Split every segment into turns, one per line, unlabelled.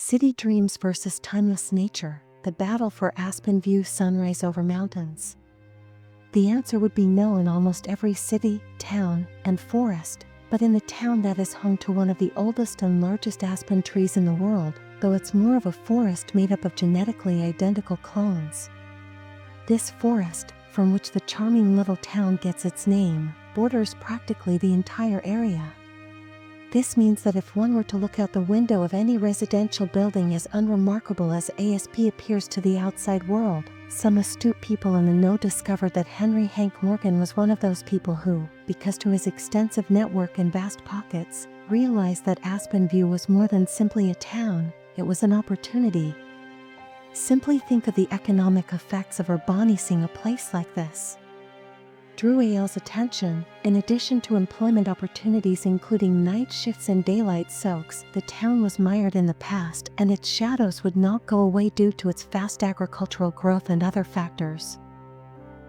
City dreams versus timeless nature, the battle for Aspen View sunrise over mountains. The answer would be no in almost every city, town, and forest, but in the town that is home to one of the oldest and largest aspen trees in the world, though it's more of a forest made up of genetically identical clones. This forest, from which the charming little town gets its name, borders practically the entire area. This means that if one were to look out the window of any residential building as unremarkable as ASP appears to the outside world, some astute people in the know discovered that Henry Hank Morgan was one of those people who, because to his extensive network and vast pockets, realized that Aspen View was more than simply a town, it was an opportunity. Simply think of the economic effects of urbanizing a place like this. Drew AL's attention. In addition to employment opportunities including night shifts and daylight soaks, the town was mired in the past, and its shadows would not go away due to its fast agricultural growth and other factors.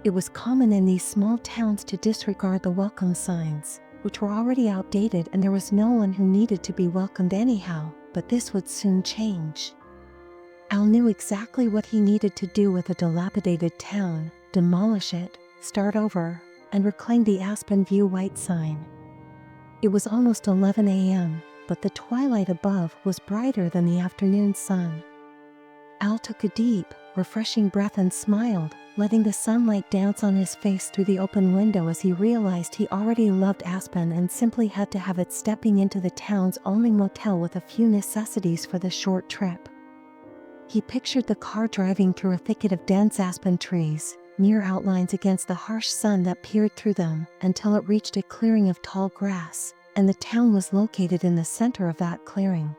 It was common in these small towns to disregard the welcome signs, which were already outdated, and there was no one who needed to be welcomed anyhow, but this would soon change. Al knew exactly what he needed to do with a dilapidated town: demolish it, start over, and reclaim the Aspen View white sign. It was almost 11 a.m., but the twilight above was brighter than the afternoon sun. Al took a deep, refreshing breath and smiled, letting the sunlight dance on his face through the open window as he realized he already loved Aspen and simply had to have it, stepping into the town's only motel with a few necessities for the short trip. He pictured the car driving through a thicket of dense aspen trees, mere outlines against the harsh sun that peered through them, until it reached a clearing of tall grass, and the town was located in the center of that clearing.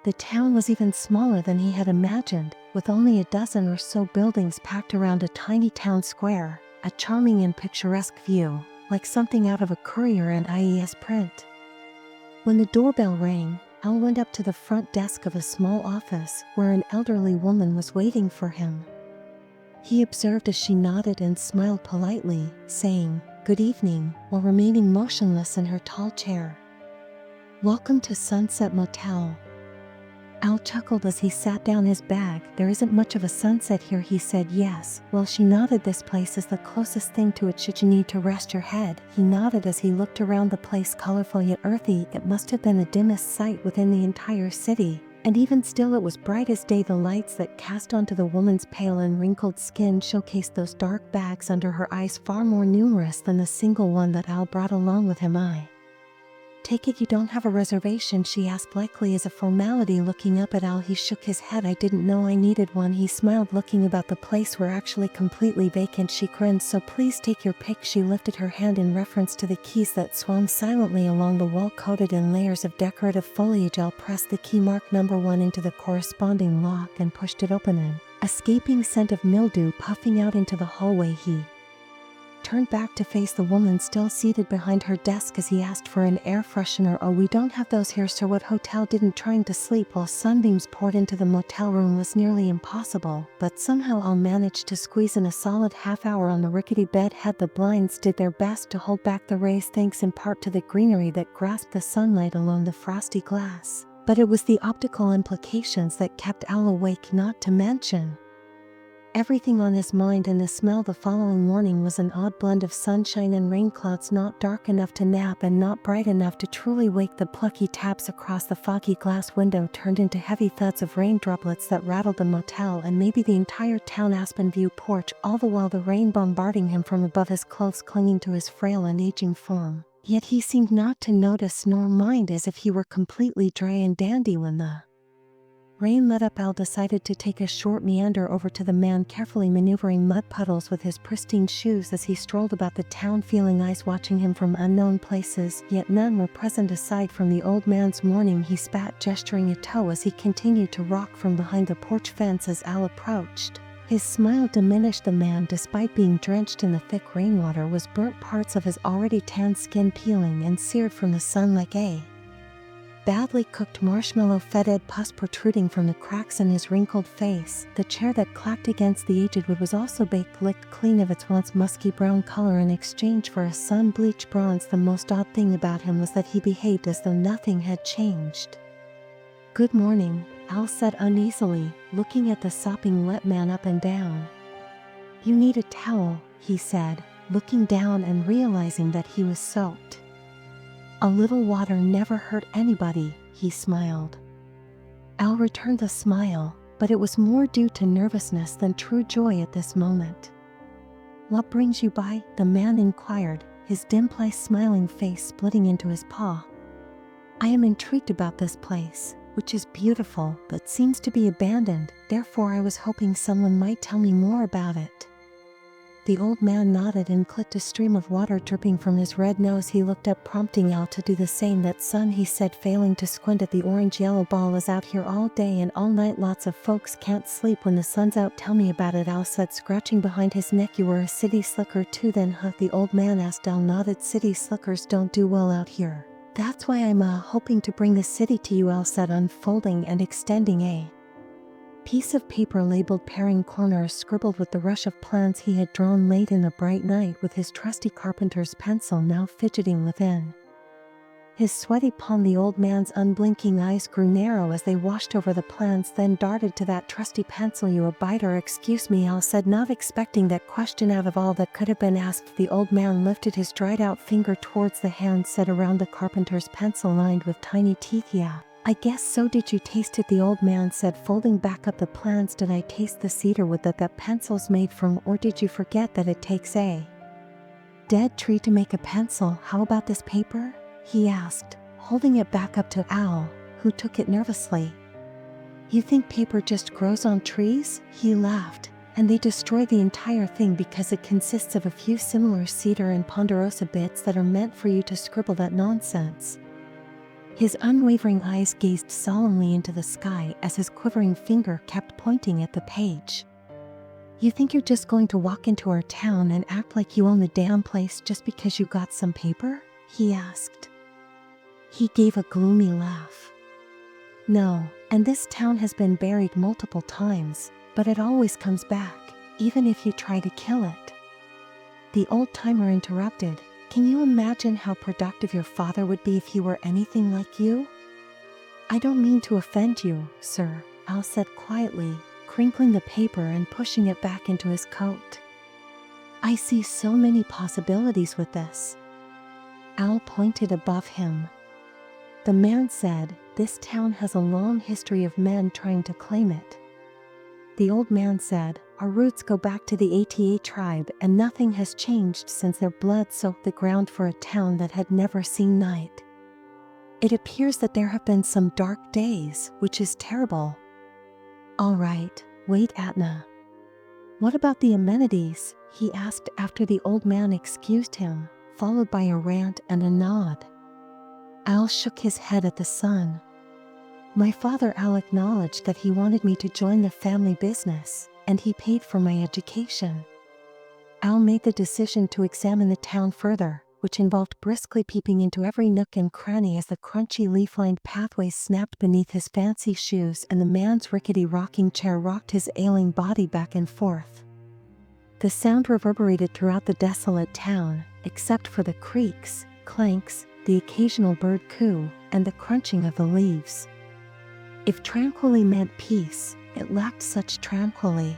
The town was even smaller than he had imagined, with only a dozen or so buildings packed around a tiny town square, a charming and picturesque view, like something out of a Courier and IES print. When the doorbell rang, Al went up to the front desk of a small office where an elderly woman was waiting for him. He observed as she nodded and smiled politely, saying, "Good evening," while remaining motionless in her tall chair. "Welcome to Sunset Motel." Al chuckled as he sat down his bag. "There isn't much of a sunset here," he said. "Yes." Well, she nodded. "This place is the closest thing to it should you need to rest your head." He nodded as he looked around the place, colorful yet earthy. It must have been the dimmest sight within the entire city. And even still, it was bright as day. The lights that cast onto the woman's pale and wrinkled skin showcased those dark bags under her eyes, far more numerous than the single one that Al brought along with him. "I take it you don't have a reservation?" she asked, likely as a formality. Looking up at Al, he shook his head. "I didn't know I needed one." He smiled, looking about the place. "We're actually completely vacant." She grinned. "So please take your pick." She lifted her hand in reference to the keys that swung silently along the wall, coated in layers of decorative foliage. Al pressed the key marked number 1 into the corresponding lock and pushed it open. An escaping scent of mildew puffing out into the hallway. He turned back to face the woman still seated behind her desk as he asked for an air freshener. "Oh, we don't have those here, sir." What hotel didn't? Trying to sleep while sunbeams poured into the motel room was nearly impossible, but somehow Al managed to squeeze in a solid half hour on the rickety bed head. The blinds did their best to hold back the rays, thanks in part to the greenery that grasped the sunlight along the frosty glass, but it was the optical implications that kept Al awake, not to mention everything on his mind, and the smell the following morning was an odd blend of sunshine and rain clouds, not dark enough to nap and not bright enough to truly wake. The plucky taps across the foggy glass window turned into heavy thuds of rain droplets that rattled the motel and maybe the entire town Aspen View porch, all the while the rain bombarding him from above, his clothes clinging to his frail and aging form. Yet he seemed not to notice nor mind, as if he were completely dry and dandy. When the rain let up, Al decided to take a short meander over to the man carefully maneuvering mud puddles with his pristine shoes as he strolled about the town, feeling eyes watching him from unknown places, yet none were present aside from the old man's mourning. He spat, gesturing a toe as he continued to rock from behind the porch fence as Al approached. His smile diminished. The man, despite being drenched in the thick rainwater, was burnt, parts of his already tanned skin peeling and seared from the sun like a badly cooked marshmallow, fetid pus protruding from the cracks in his wrinkled face. The chair that clacked against the aged wood was also baked, licked clean of its once musky brown color in exchange for a sun-bleached bronze. The most odd thing about him was that he behaved as though nothing had changed. "Good morning," Al said uneasily, looking at the sopping wet man up and down. You need a towel, he said, looking down and realizing that he was soaked. A little water never hurt anybody, he smiled. Al returned the smile, but it was more due to nervousness than true joy at this moment. What brings you by? The man inquired, his dimple smiling face splitting into his paw. I am intrigued about this place, which is beautiful but seems to be abandoned, therefore I was hoping someone might tell me more about it. The old man nodded and clicked a stream of water dripping from his red nose. He looked up, prompting Al to do the same. That sun, he said, failing to squint at the orange-yellow ball, is out here all day and all night. Lots of folks can't sleep when the sun's out. Tell me about it, Al said, scratching behind his neck. You were a city slicker too then, huh? The old man asked. Al nodded. City slickers don't do well out here. That's why I'm hoping to bring the city to you, Al said, unfolding and extending a piece of paper labeled Paring Corners, scribbled with the rush of plans he had drawn late in the bright night with his trusty carpenter's pencil now fidgeting within his sweaty palm. The old man's unblinking eyes grew narrow as they washed over the plans, then darted to that trusty pencil. You a biter? Excuse me, Al said, not expecting that question out of all that could have been asked. The old man lifted his dried out finger towards the hand set around the carpenter's pencil lined with tiny teeth. Yeah, I guess so. Did you taste it? The old man said, folding back up the plans. Did I taste the cedar wood that pencil's made from, or did you forget that it takes a dead tree to make a pencil? How about this paper? He asked, holding it back up to Al, who took it nervously. You think paper just grows on trees? He laughed. And they destroy the entire thing because it consists of a few similar cedar and ponderosa bits that are meant for you to scribble that nonsense. His unwavering eyes gazed solemnly into the sky as his quivering finger kept pointing at the page. You think you're just going to walk into our town and act like you own the damn place just because you got some paper? He asked. He gave a gloomy laugh. No, and this town has been buried multiple times, but it always comes back, even if you try to kill it. The old-timer interrupted. Can you imagine how productive your father would be if he were anything like you? I don't mean to offend you, sir, Al said quietly, crinkling the paper and pushing it back into his coat. I see so many possibilities with this. Al pointed above him. The man said, this town has a long history of men trying to claim it. The old man said, our roots go back to the Ata tribe and nothing has changed since their blood soaked the ground for a town that had never seen night. It appears that there have been some dark days, which is terrible. All right, wait, Atna. What about the amenities? He asked after the old man excused him, followed by a rant and a nod. Al shook his head at the sun. My father Al acknowledged that he wanted me to join the family business, and he paid for my education. Al made the decision to examine the town further, which involved briskly peeping into every nook and cranny as the crunchy leaf-lined pathways snapped beneath his fancy shoes and the man's rickety rocking chair rocked his ailing body back and forth. The sound reverberated throughout the desolate town, except for the creaks, clanks, the occasional bird coo, and the crunching of the leaves. If tranquilly meant peace, it lacked such tranquility.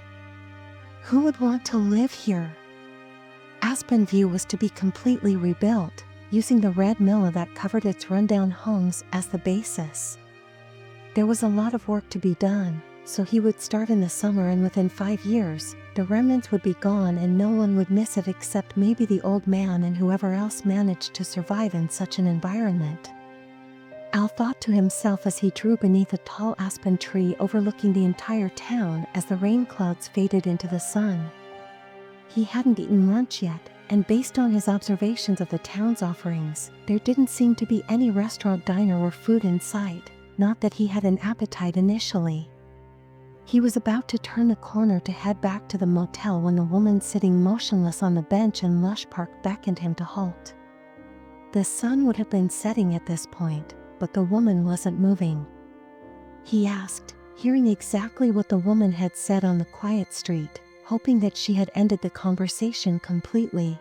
Who would want to live here? Aspen View was to be completely rebuilt, using the red mill that covered its rundown homes as the basis. There was a lot of work to be done, so he would start in the summer and within 5 years, the remnants would be gone and no one would miss it except maybe the old man and whoever else managed to survive in such an environment. Al thought to himself as he drew beneath a tall aspen tree overlooking the entire town as the rain clouds faded into the sun. He hadn't eaten lunch yet, and based on his observations of the town's offerings, there didn't seem to be any restaurant, diner, or food in sight, not that he had an appetite initially. He was about to turn the corner to head back to the motel when the woman sitting motionless on the bench in Lush Park beckoned him to halt. The sun would have been setting at this point, but the woman wasn't moving. He asked, hearing exactly what the woman had said on the quiet street, hoping that she had ended the conversation completely.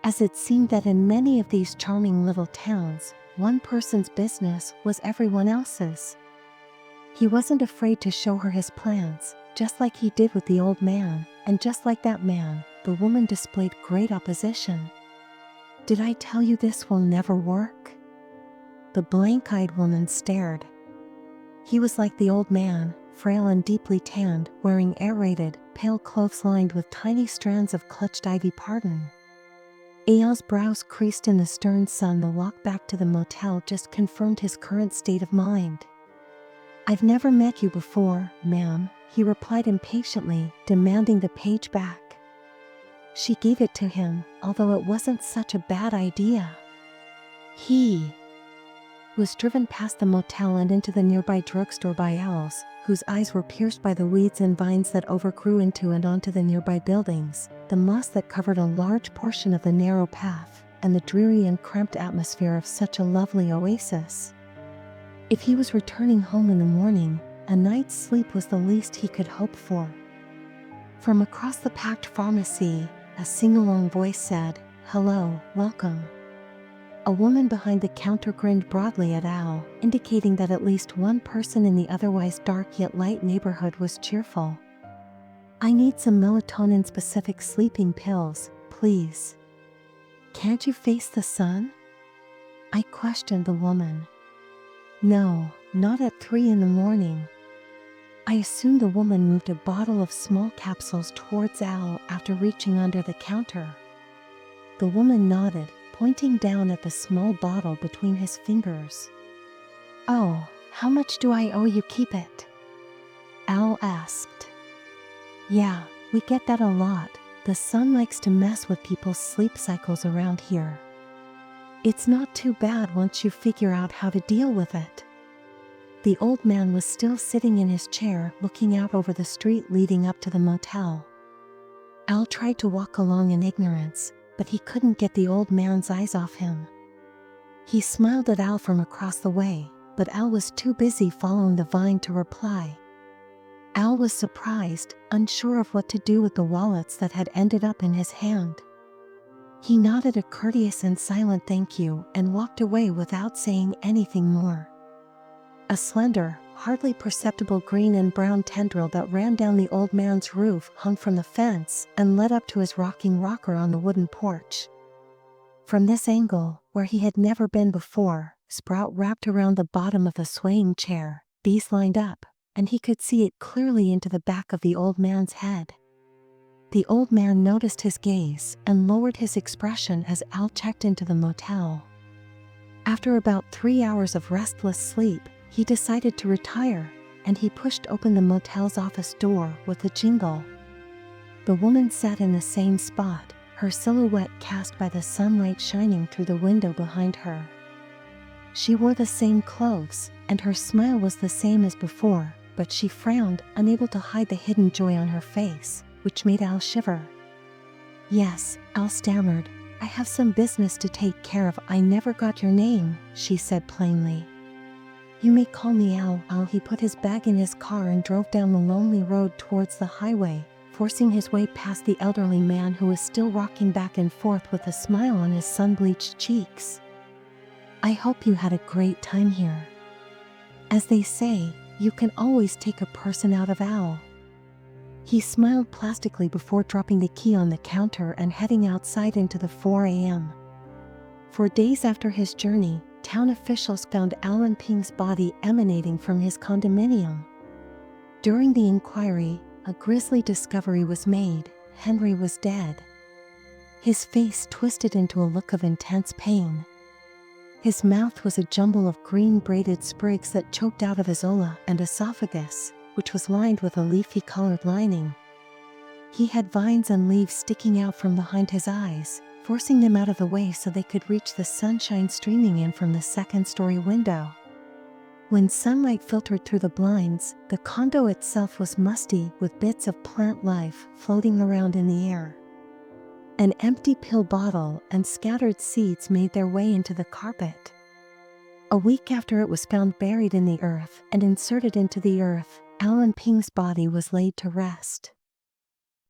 As it seemed that in many of these charming little towns, one person's business was everyone else's. He wasn't afraid to show her his plans, just like he did with the old man, and just like that man, the woman displayed great opposition. "Did I tell you this will never work?" The blank-eyed woman stared. He was like the old man, frail and deeply tanned, wearing aerated, pale clothes lined with tiny strands of clutched ivy parton. Eyal's brows creased in the stern sun. The walk back to the motel just confirmed his current state of mind. "I've never met you before, ma'am," he replied impatiently, demanding the page back. She gave it to him, although it wasn't such a bad idea. He was driven past the motel and into the nearby drugstore by owls, whose eyes were pierced by the weeds and vines that overgrew into and onto the nearby buildings, the moss that covered a large portion of the narrow path, and the dreary and cramped atmosphere of such a lovely oasis. If he was returning home in the morning, a night's sleep was the least he could hope for. From across the packed pharmacy, a sing-along voice said, "Hello, welcome." A woman behind the counter grinned broadly at Al, indicating that at least one person in the otherwise dark yet light neighborhood was cheerful. "I need some melatonin-specific sleeping pills, please." "Can't you face the sun?" I questioned the woman. "No, not at 3 in the morning." I assumed the woman moved a bottle of small capsules towards Al after reaching under the counter. The woman nodded, pointing down at the small bottle between his fingers. "Oh, how much do I owe you? Keep it?" Al asked. "Yeah, we get that a lot. The sun likes to mess with people's sleep cycles around here. It's not too bad once you figure out how to deal with it." The old man was still sitting in his chair, looking out over the street leading up to the motel. Al tried to walk along in ignorance, but he couldn't get the old man's eyes off him. He smiled at Al from across the way, but Al was too busy following the vine to reply. Al was surprised, unsure of what to do with the wallets that had ended up in his hand. He nodded a courteous and silent thank you and walked away without saying anything more. A slender, hardly perceptible green and brown tendril that ran down the old man's roof hung from the fence and led up to his rocking rocker on the wooden porch. From this angle, where he had never been before, Sprout wrapped around the bottom of the swaying chair, these lined up, and he could see it clearly into the back of the old man's head. The old man noticed his gaze and lowered his expression as Al checked into the motel. After about 3 hours of restless sleep, he decided to retire, and he pushed open the motel's office door with a jingle. The woman sat in the same spot, her silhouette cast by the sunlight shining through the window behind her. She wore the same clothes, and her smile was the same as before, but she frowned, unable to hide the hidden joy on her face, which made Al shiver. "Yes," Al stammered, "I have some business to take care of." "I never got your name," she said plainly. "You may call me Al." He put his bag in his car and drove down the lonely road towards the highway, forcing his way past the elderly man who was still rocking back and forth with a smile on his sun-bleached cheeks. "I hope you had a great time here. As they say, you can always take a person out of Al." He smiled plastically before dropping the key on the counter and heading outside into the 4 a.m. For days after his journey, town officials found Alan Ping's body emanating from his condominium. During the inquiry, a grisly discovery was made: Henry was dead. His face twisted into a look of intense pain. His mouth was a jumble of green braided sprigs that choked out of his ulna and esophagus, which was lined with a leafy-colored lining. He had vines and leaves sticking out from behind his eyes, forcing them out of the way so they could reach the sunshine streaming in from the second-story window. When sunlight filtered through the blinds, the condo itself was musty, with bits of plant life floating around in the air. An empty pill bottle and scattered seeds made their way into the carpet. A week after it was found buried in the earth and inserted into the earth, Alan Ping's body was laid to rest.